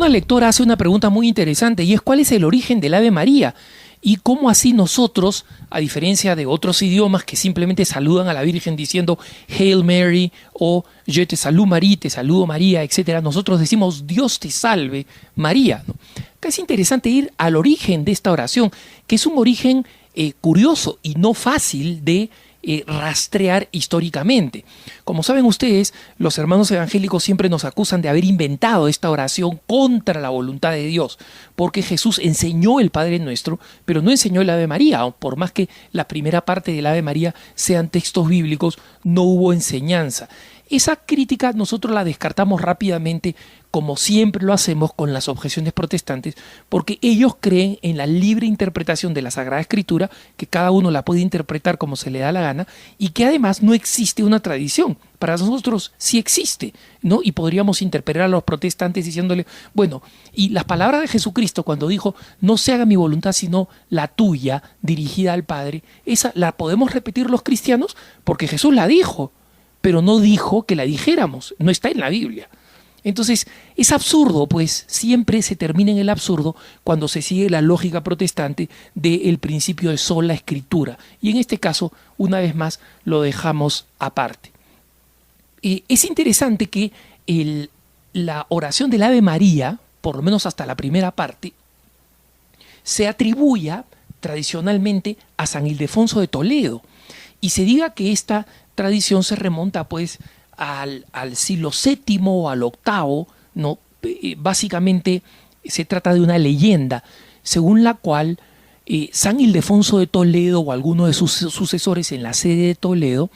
Una lectora hace una pregunta muy interesante y es ¿cuál es el origen del Ave María? Y cómo así nosotros, a diferencia de otros idiomas que simplemente saludan a la Virgen diciendo Hail Mary o Je te salue Marie, te saludo María, etc., nosotros decimos Dios te salve María, ¿no? Acá es interesante ir al origen de esta oración, que es un origen curioso y no fácil de rastrear históricamente. Como saben ustedes, los hermanos evangélicos siempre nos acusan de haber inventado esta oración contra la voluntad de Dios, porque Jesús enseñó el Padre Nuestro, pero no enseñó el Ave María. Por más que la primera parte del Ave María sean textos bíblicos, no hubo enseñanza. Esa crítica nosotros la descartamos rápidamente, como siempre lo hacemos con las objeciones protestantes, porque ellos creen en la libre interpretación de la Sagrada Escritura, que cada uno la puede interpretar como se le da la gana, y que además no existe una tradición. Para nosotros sí existe, ¿no? Y podríamos interpretar a los protestantes diciéndole, bueno, y las palabras de Jesucristo cuando dijo, no se haga mi voluntad sino la tuya, dirigida al Padre, esa la podemos repetir los cristianos porque Jesús la dijo, pero no dijo que la dijéramos, no está en la Biblia. Entonces es absurdo, pues siempre se termina en el absurdo cuando se sigue la lógica protestante del principio de sola escritura. Y en este caso, una vez más, lo dejamos aparte. Es interesante que la oración del Ave María, por lo menos hasta la primera parte, se atribuya tradicionalmente a San Ildefonso de Toledo. Y se diga que esta tradición se remonta pues al siglo VII o al VIII, ¿no? Básicamente se trata de una leyenda según la cual San Ildefonso de Toledo o alguno de sus sucesores en la sede de Toledo,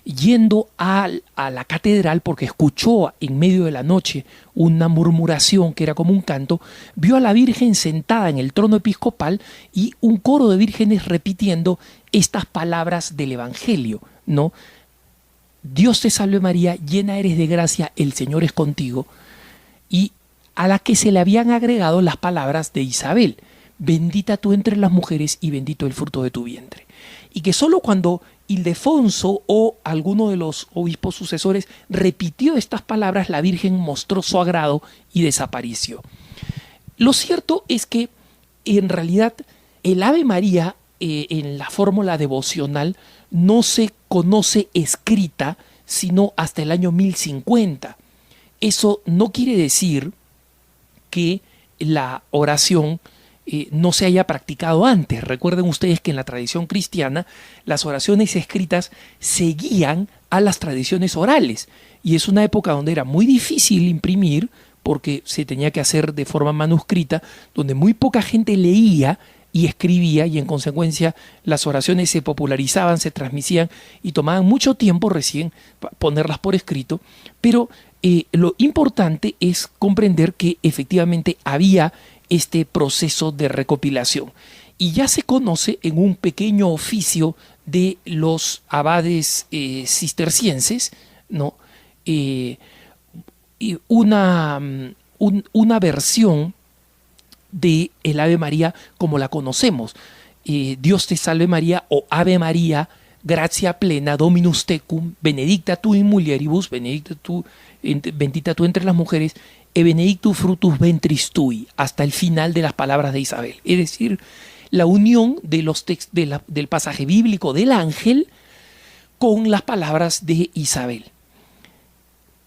yendo a la catedral porque escuchó en medio de la noche una murmuración que era como un canto, vio a la Virgen sentada en el trono episcopal y un coro de vírgenes repitiendo estas palabras del Evangelio, ¿no? Dios te salve María, llena eres de gracia, el Señor es contigo, y a la que se le habían agregado las palabras de Isabel, bendita tú entre las mujeres y bendito el fruto de tu vientre. Y que solo cuando Ildefonso o alguno de los obispos sucesores repitió estas palabras, la Virgen mostró su agrado y desapareció. Lo cierto es que en realidad el Ave María en la fórmula devocional no se conoce escrita sino hasta el año 1050. Eso no quiere decir que la oración no se haya practicado antes. Recuerden ustedes que en la tradición cristiana las oraciones escritas seguían a las tradiciones orales y es una época donde era muy difícil imprimir porque se tenía que hacer de forma manuscrita, donde muy poca gente leía y escribía y en consecuencia las oraciones se popularizaban, se transmitían y tomaban mucho tiempo recién ponerlas por escrito, pero lo importante es comprender que efectivamente había este proceso de recopilación y ya se conoce en un pequeño oficio de los abades cistercienses, ¿no? Una versión de el Ave María como la conocemos, Dios te salve María o Ave María, gracia plena, Dominus tecum, benedicta tu in mulieribus, bendita tú entre las mujeres, e benedictus fructus ventris tui, hasta el final de las palabras de Isabel. Es decir, la unión de los del pasaje bíblico del ángel con las palabras de Isabel.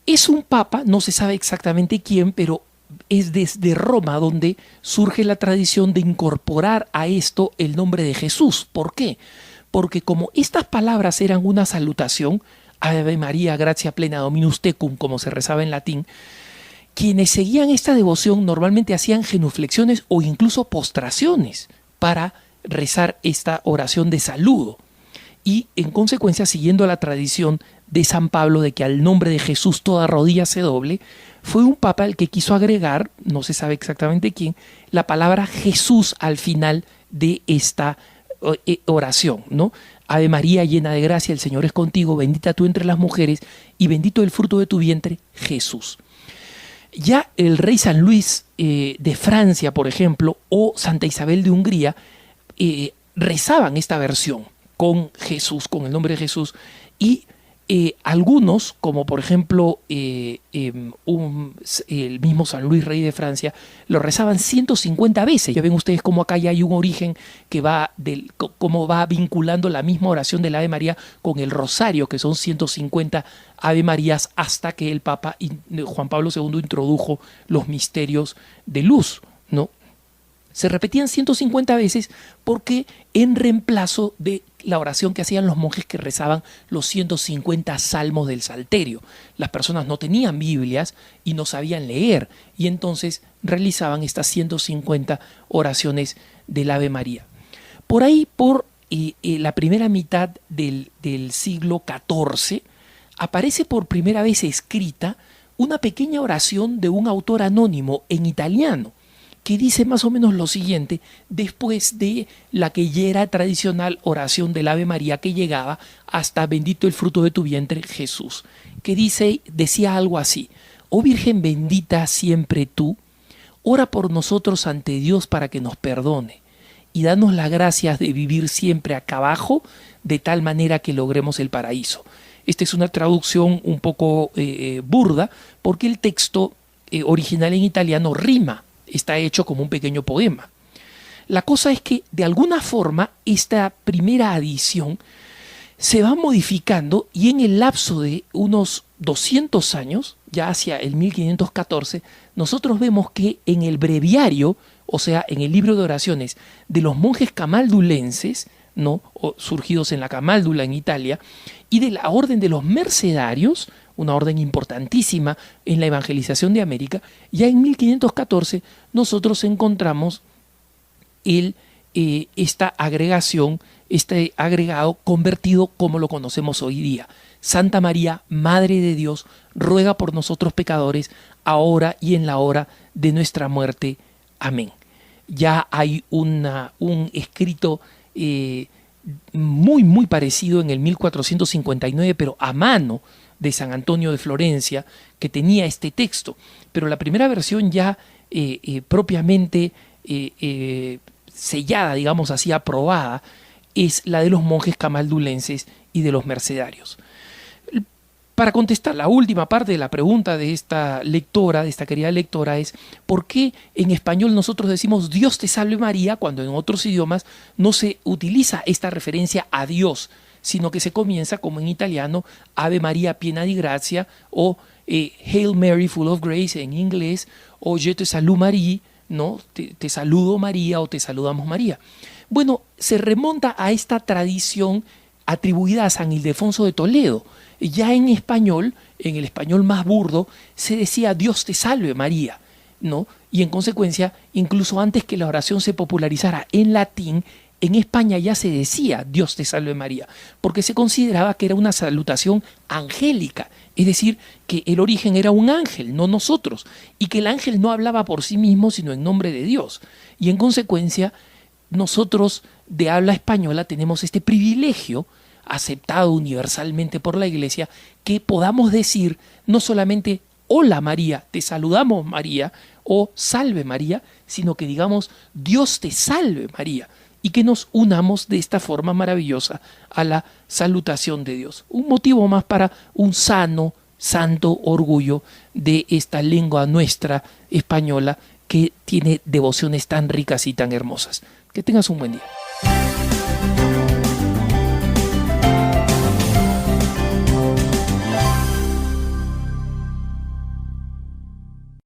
Es un papa, no se sabe exactamente quién, pero es desde Roma donde surge la tradición de incorporar a esto el nombre de Jesús. ¿Por qué? Porque como estas palabras eran una salutación, Ave María, gracia plena, Dominus tecum, como se rezaba en latín, quienes seguían esta devoción normalmente hacían genuflexiones o incluso postraciones para rezar esta oración de saludo. Y en consecuencia, siguiendo la tradición de San Pablo de que al nombre de Jesús toda rodilla se doble, fue un papa el que quiso agregar, no se sabe exactamente quién, la palabra Jesús al final de esta oración, ¿no? Ave María, llena de gracia, el Señor es contigo, bendita tú entre las mujeres y bendito el fruto de tu vientre, Jesús. Ya el rey San Luis de Francia, por ejemplo, o Santa Isabel de Hungría, rezaban esta versión con Jesús, con el nombre de Jesús, y Algunos, como por ejemplo el mismo San Luis Rey de Francia, lo rezaban 150 veces. Ya ven ustedes cómo acá ya hay un origen que va cómo va vinculando la misma oración del Ave María con el rosario, que son 150 Ave Marías, hasta que el Papa Juan Pablo II introdujo los misterios de luz, ¿no? Se repetían 150 veces porque en reemplazo de la oración que hacían los monjes que rezaban los 150 salmos del Salterio. Las personas no tenían Biblias y no sabían leer, y entonces realizaban estas 150 oraciones del Ave María. Por ahí, por la primera mitad del siglo XIV, aparece por primera vez escrita una pequeña oración de un autor anónimo en italiano, que dice más o menos lo siguiente, después de la que ya era tradicional oración del Ave María que llegaba hasta bendito el fruto de tu vientre, Jesús, que decía algo así: oh Virgen bendita siempre tú, ora por nosotros ante Dios para que nos perdone y danos las gracias de vivir siempre acá abajo, de tal manera que logremos el paraíso. Esta es una traducción un poco burda, porque el texto original en italiano rima, está hecho como un pequeño poema. La cosa es que, de alguna forma, esta primera adición se va modificando, y en el lapso de unos 200 años, ya hacia el 1514, nosotros vemos que en el breviario, o sea, en el libro de oraciones de los monjes camaldulenses, ¿no?, surgidos en la Camaldula en Italia, y de la orden de los mercedarios, una orden importantísima en la evangelización de América, ya en 1514 nosotros encontramos esta agregación, este agregado convertido como lo conocemos hoy día. Santa María, Madre de Dios, ruega por nosotros pecadores, ahora y en la hora de nuestra muerte. Amén. Ya hay un escrito muy parecido en el 1459, pero a mano, de San Antonio de Florencia, que tenía este texto, pero la primera versión ya propiamente sellada, digamos así, aprobada, es la de los monjes camaldulenses y de los mercedarios. Para contestar la última parte de la pregunta de esta lectora, de esta querida lectora, es ¿por qué en español nosotros decimos Dios te salve María cuando en otros idiomas no se utiliza esta referencia a Dios, sino que se comienza, como en italiano, Ave María piena di gracia, o Hail Mary full of grace en inglés, o Je te salue Marie, ¿no? Te saludo María, o te saludamos María. Bueno, se remonta a esta tradición atribuida a San Ildefonso de Toledo. Ya en español, en el español más burdo, se decía Dios te salve María, ¿no? Y en consecuencia, incluso antes que la oración se popularizara en latín, en España ya se decía Dios te salve María, porque se consideraba que era una salutación angélica, es decir, que el origen era un ángel, no nosotros, y que el ángel no hablaba por sí mismo, sino en nombre de Dios. Y en consecuencia, nosotros de habla española tenemos este privilegio, aceptado universalmente por la Iglesia, que podamos decir no solamente hola María, te saludamos María, o salve María, sino que digamos Dios te salve María, y que nos unamos de esta forma maravillosa a la salutación de Dios. Un motivo más para un sano, santo orgullo de esta lengua nuestra española, que tiene devociones tan ricas y tan hermosas. Que tengas un buen día.